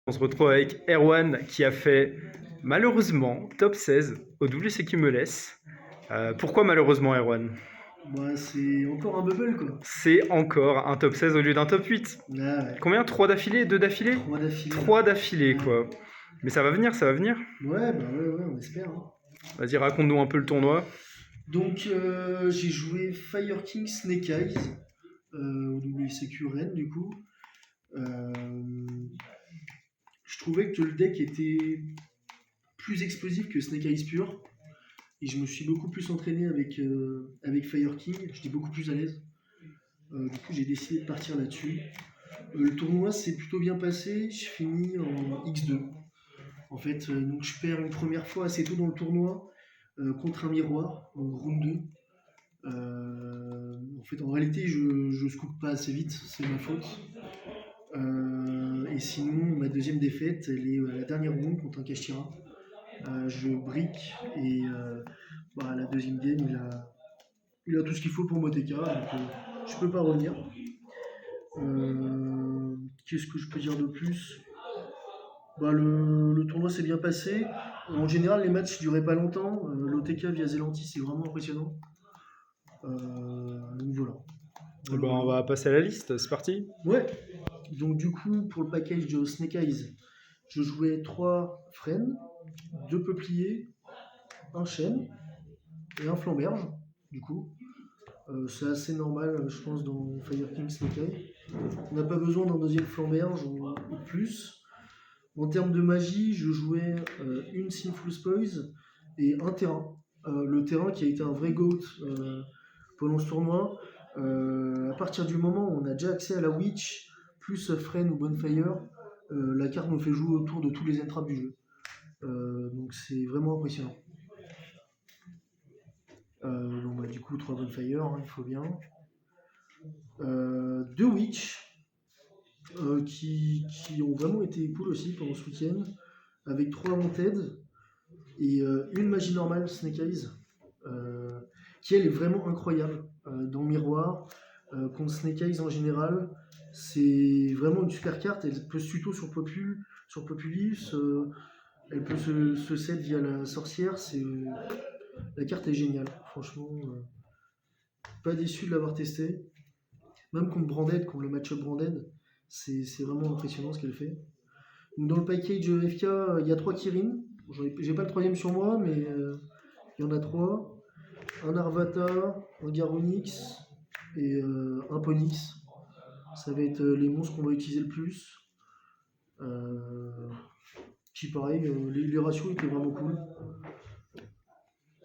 On se retrouve avec Erwan qui a fait malheureusement top 16 au WCQ Melesse. Pourquoi malheureusement Erwan? Bah, c'est encore un bubble, quoi. C'est encore un top 16 au lieu d'un top 8. Ah ouais, Combien? 3 d'affilée? 2 d'affilée? 3 d'affilée. 3 d'affilée Ouais. quoi. Mais ça va venir, ça va venir. Ouais, bah ouais, on espère, hein. Vas-y, raconte-nous un peu le tournoi. Donc, j'ai joué Fire King Snake Eyes au WCQ Rennes, du coup. Euh, je trouvais que le deck était plus explosif que Snake Eyes pur. Et je me suis beaucoup plus entraîné avec Fire King. J'étais beaucoup plus à l'aise. Du coup, j'ai décidé de partir là-dessus. Le tournoi s'est plutôt bien passé. Je finis en X2. En fait, donc je perds une première fois assez tôt dans le tournoi contre un miroir, donc round 2. En fait, en réalité, je scoop pas assez vite, c'est ma faute. Et sinon, ma deuxième défaite, elle est à la dernière round contre un Kashira. Je brick et la deuxième game, il a tout ce qu'il faut pour Moteka, donc je peux pas revenir. Qu'est-ce que je peux dire de plus? Le tournoi s'est bien passé. En général, les matchs ne duraient pas longtemps. L'OTK via Zelantis, c'est vraiment impressionnant. Donc voilà. Eh ben, on va passer à la liste, c'est parti. Ouais. Donc du coup, pour le package de Snake Eyes, je jouais 3 frênes, 2 peupliers, un chêne et un flamberge. Du coup, c'est assez normal, je pense, dans Fire King Snake Eyes. On n'a pas besoin d'un deuxième flamberge ou plus. En termes de magie, je jouais une Sinful Poise et un terrain. Le terrain qui a été un vrai GOAT pendant ce tournoi. À partir du moment où on a déjà accès à la Witch, plus Friend ou Bonfire, la carte nous fait jouer autour de tous les entraps du jeu. Donc c'est vraiment impressionnant. Du coup, 3 Bonfire, hein, il faut bien. 2 Witch, qui ont vraiment été cool aussi pendant ce week-end, avec 3 Wanted et une magie normale Snake Eyes, qui elle est vraiment incroyable dans le miroir. Contre Snake Eyes en général, c'est vraiment une super carte. Elle peut se tuto sur Populus, elle peut se set via la sorcière. La carte est géniale, franchement. Pas déçu de l'avoir testée. Même contre Branded, contre le match-up Branded, c'est vraiment impressionnant ce qu'elle fait. Donc dans le package FK, il y a 3 Kirin. J'ai pas le troisième sur moi, mais il y en a 3. Un Arvata, un Garonix et un Ponix. Ça va être les monstres qu'on va utiliser le plus. Qui pareil, les ratios étaient vraiment cool.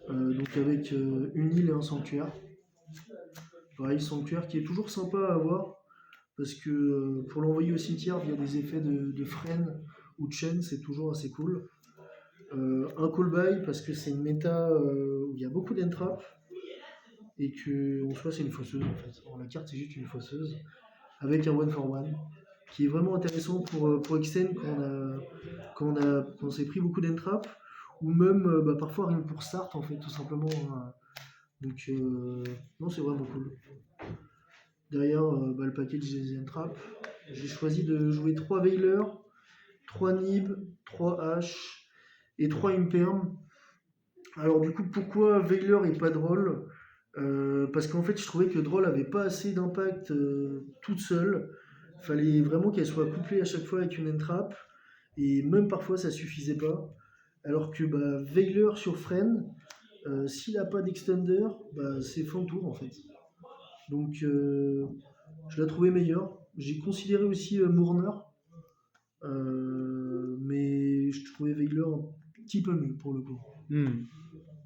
Donc avec une île et un sanctuaire. Pareil, sanctuaire qui est toujours sympa à avoir. Parce que pour l'envoyer au cimetière via des effets de frêne ou de chaîne, c'est toujours assez cool. Un call by parce que c'est une méta où il y a beaucoup d'entraps et que en soi c'est une fosseuse en fait. Alors, la carte c'est juste une fosseuse avec un one for one qui est vraiment intéressant pour extend quand on s'est pris beaucoup d'entraps ou même parfois rien que pour start en fait tout simplement. Hein. Donc non, c'est vraiment cool. Derrière le package des entraps, j'ai choisi de jouer 3 Veiler, 3 Nib, 3 H et 3 Imperm. Alors du coup, pourquoi Veiler et pas Droll? Parce qu'en fait, je trouvais que Droll avait pas assez d'impact toute seule. Il fallait vraiment qu'elle soit couplée à chaque fois avec une entrap. Et même parfois, ça suffisait pas. Alors que Veiler sur Friend, s'il n'a pas d'extender, c'est fin tour en fait. Donc je la trouvais meilleure. J'ai considéré aussi Mourner. Mais je trouvais Veiler un petit peu mieux pour le coup.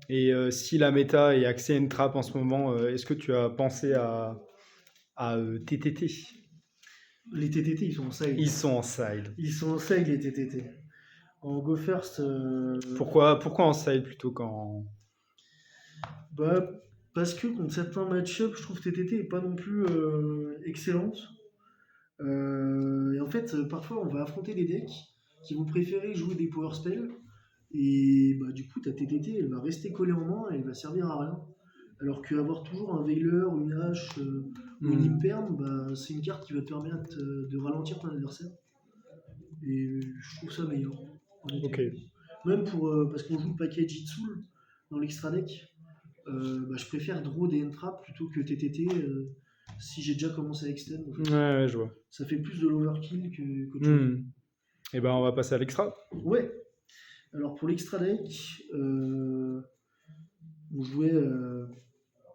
Et si la méta est axée entrap en ce moment, est-ce que tu as pensé à TTT? Les TTT, ils sont en side. Ils sont en side. Ils sont en side, les TTT. En Go First. Pourquoi en side plutôt qu'en. Parce que contre certains match-up, je trouve TTT est pas non plus excellente. Et en fait, parfois, on va affronter des decks qui vont préférer jouer des power spells. Et du coup, ta TTT, elle va rester collée en main et elle va servir à rien. Alors qu'avoir toujours un Veiler, une hache ou une Imperm, c'est une carte qui va te permettre de ralentir ton adversaire. Et je trouve ça meilleur. honnêtement. Ok. Même parce qu'on joue le package Itsul dans l'extra deck, je préfère draw des entraps plutôt que TTT si j'ai déjà commencé à extend. En fait. Ouais, je vois. Ça fait plus de l'overkill qu'autre chose. Et ben, on va passer à l'extra. Ouais. Alors pour l'extra deck, on jouait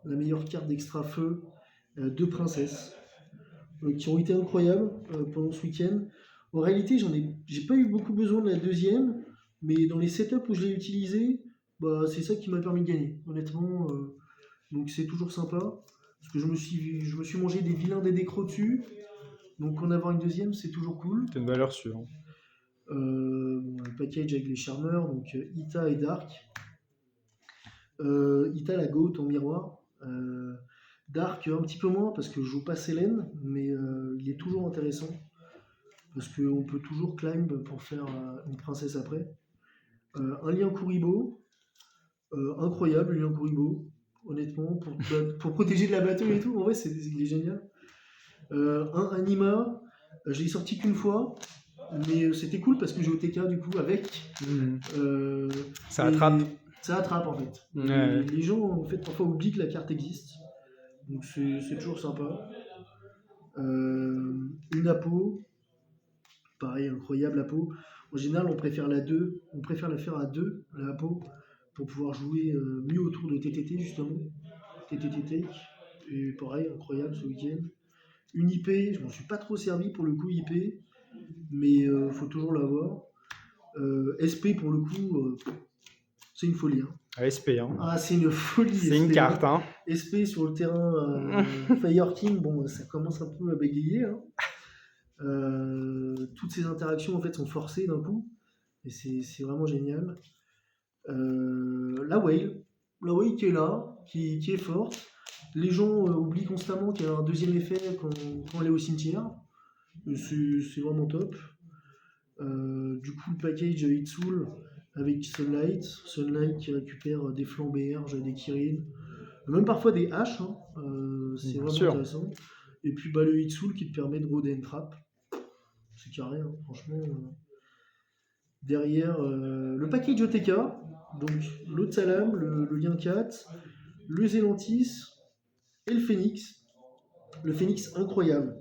la meilleure carte d'extra feu, deux princesses, qui ont été incroyables pendant ce week-end. En réalité, j'ai pas eu beaucoup besoin de la deuxième, mais dans les setups où je l'ai utilisée, c'est ça qui m'a permis de gagner, honnêtement. Donc c'est toujours sympa, parce que je me suis mangé des vilains des décros dessus, donc en avoir une deuxième, c'est toujours cool. C'est une valeur sûre. Le package avec les charmeurs, donc Ita et Dark. Ita la goat en miroir. Dark un petit peu moins parce que je joue pas Selene, mais il est toujours intéressant parce qu'on peut toujours climb pour faire une princesse après. Un lien Kuribo, incroyable le lien Kuribo, honnêtement, pour protéger de la bateau et tout, en vrai il est génial. Un Anima, je l'ai sorti qu'une fois, mais c'était cool parce que j'ai OTK du coup avec. Ça attrape. Ça attrape en fait. Ouais. Les gens en fait parfois oublient que la carte existe, donc c'est toujours sympa. Une Apo, pareil, incroyable Apo. En général, on préfère la faire à 2, la Apo, pour pouvoir jouer mieux autour de TTT justement. TTT Take, et pareil, incroyable ce week-end. Une IP, je m'en suis pas trop servi pour le coup IP, mais faut toujours l'avoir. SP pour le coup, c'est une folie. Hein. SP, hein. Ah, c'est une folie. C'est une carte, hein. SP sur le terrain Fire King, bon, ça commence un peu à bégayer. Hein. Toutes ces interactions en fait sont forcées d'un coup, et c'est vraiment génial. La whale qui est là, qui est forte. Les gens oublient constamment qu'il y a un deuxième effet quand elle est au cimetière. C'est vraiment top. Du coup, le package Itsul avec Sunlight qui récupère des flammes BRG, des Kirin, même parfois des haches, hein. C'est Bien vraiment sûr. intéressant. Et puis le Itsul qui te permet de roder une trappe. C'est carré, hein, franchement. Derrière, le package OTK, donc l'autre Salam, le lien 4, le Zélantis et le Phoenix. Le Phoenix incroyable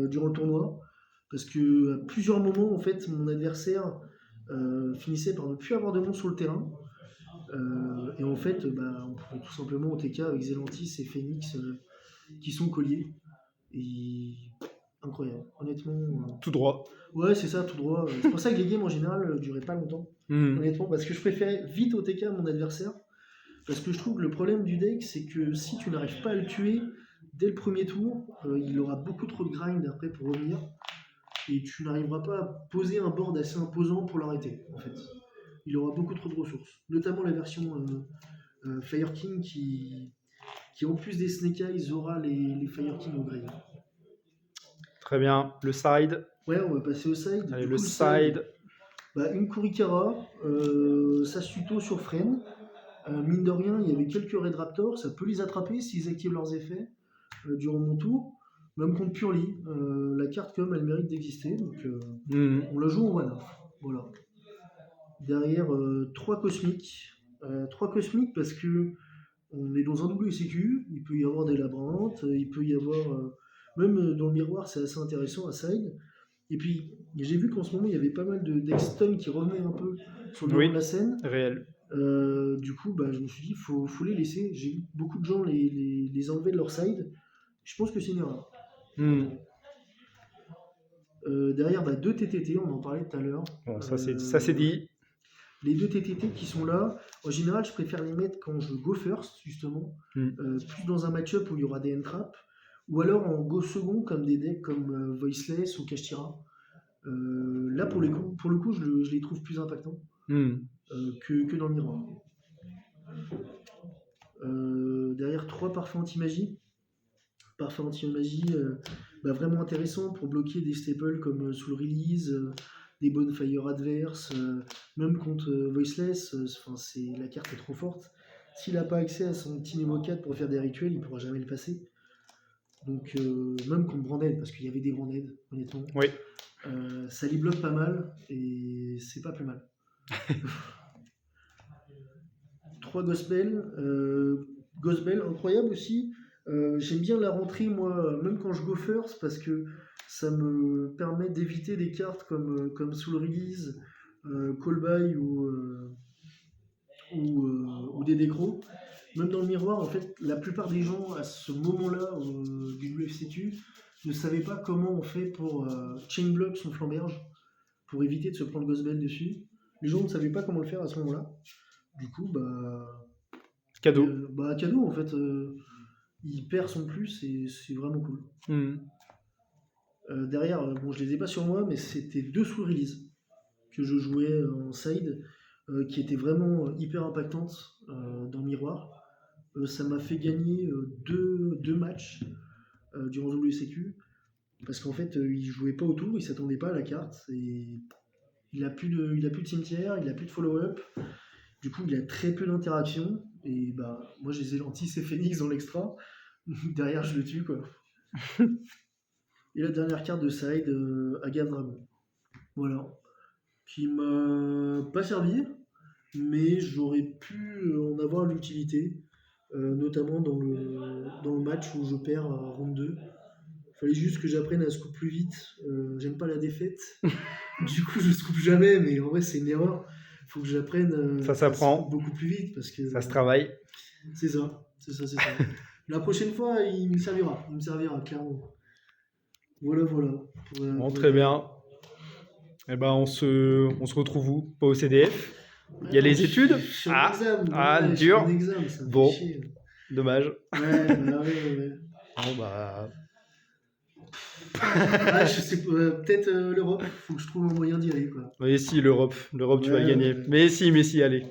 durant le tournoi, parce que à plusieurs moments, en fait, mon adversaire finissait par ne plus avoir de monstres sur le terrain. Et en fait, on pouvait tout simplement OTK avec Zélantis et Phoenix qui sont colliers. Et incroyable, honnêtement. Tout droit. Ouais, c'est ça, tout droit. C'est pour ça que les games en général duraient pas longtemps. Honnêtement, parce que je préférais vite OTK à mon adversaire. Parce que je trouve que le problème du deck, c'est que si tu n'arrives pas à le tuer dès le premier tour, il aura beaucoup trop de grind après pour revenir. Et tu n'arriveras pas à poser un board assez imposant pour l'arrêter, en fait. Il aura beaucoup trop de ressources. Notamment la version Fire King qui en plus des Snake Eyes aura les Fire King au grave. Très bien. Le side. Ouais, on va passer au side. Allez, Du le coup, side. Une Kurikara, Sasuto sur Frame. Mine de rien, il y avait quelques Red Raptors, ça peut les attraper s'ils activent leurs effets durant mon tour. Même contre Purely, la carte comme elle mérite d'exister, donc on la joue en one-off. Voilà. Derrière, 3 cosmiques. 3 cosmiques parce que on est dans un double SQ, il peut y avoir des labyrinthes, il peut y avoir... même dans le miroir, c'est assez intéressant à side. Et puis, j'ai vu qu'en ce moment, il y avait pas mal de Dexton qui revenaient un peu sur le devant de la scène. Réel. Du coup, je me suis dit, faut les laisser. J'ai vu beaucoup de gens les enlever de leur side. Je pense que c'est une erreur. Derrière, 2 TTT, on en parlait tout à l'heure. Bon, ça c'est dit. Les 2 TTT qui sont là, en général, je préfère les mettre quand je go first, justement. Plus dans un match-up où il y aura des end-traps. Ou alors en go second, comme des decks comme Voiceless ou Kashtira. Là, pour le coup, je les trouve plus impactants que dans le miroir. Derrière, 3 parfums anti-magie. Parfum anti-magie, vraiment intéressant pour bloquer des staples comme Soul Release, des Bonfire adverses, même contre Voiceless, la carte est trop forte. S'il n'a pas accès à son petit niveau 4 pour faire des rituels, il ne pourra jamais le passer. Donc, même contre Branded, parce qu'il y avait des Branded, honnêtement, Oui. ça les bloque pas mal et c'est pas plus mal. 3 Gospel. Gospel, incroyable aussi. J'aime bien la rentrée, moi, même quand je go first, parce que ça me permet d'éviter des cartes comme Soul Release, Call By ou des Décros. Même dans le miroir, en fait, la plupart des gens à ce moment-là du WFCQ ne savaient pas comment on fait pour chain block son flamberge pour éviter de se prendre Gospel dessus. Les gens ne savaient pas comment le faire à ce moment-là. Du coup, Cadeau. Cadeau en fait. Il perd son plus et c'est vraiment cool. Derrière, bon, je les ai pas sur moi, mais c'était 2 sous release que je jouais en side qui étaient vraiment hyper impactantes dans le miroir. Ça m'a fait gagner 2 matchs durant WCQ parce qu'en fait, il jouait pas autour, il s'attendait pas à la carte et il a plus de cimetière, il a plus de follow-up. Du coup, il a très peu d'interaction et moi je les ai lentis, c'est Phoenix dans l'extra. Derrière, je le tue quoi. Et la dernière carte de side, Agave Dragon. Voilà. Qui m'a pas servi, mais j'aurais pu en avoir l'utilité, notamment dans le match où je perds à round 2. Il fallait juste que j'apprenne à scoop plus vite. J'aime pas la défaite. Du coup, je scoop jamais, mais en vrai, c'est une erreur. Il faut que j'apprenne Ça s'apprend. à scoop beaucoup plus vite. Parce que, Ça se travaille. C'est ça. La prochaine fois, il me servira. Clairement. Voilà. Bon, très bien. Eh ben, on se retrouve où? Pas au CDF? Il y a les études? Je suis en examen. dur. Je suis en examen, ça me Bon. fait chier. Dommage. Ouais. Bon, bah. Je sais pas, peut-être l'Europe. Faut que je trouve un moyen d'y aller, quoi. Mais si, l'Europe. L'Europe, tu vas le Ouais, gagner. ouais. Mais si, allez.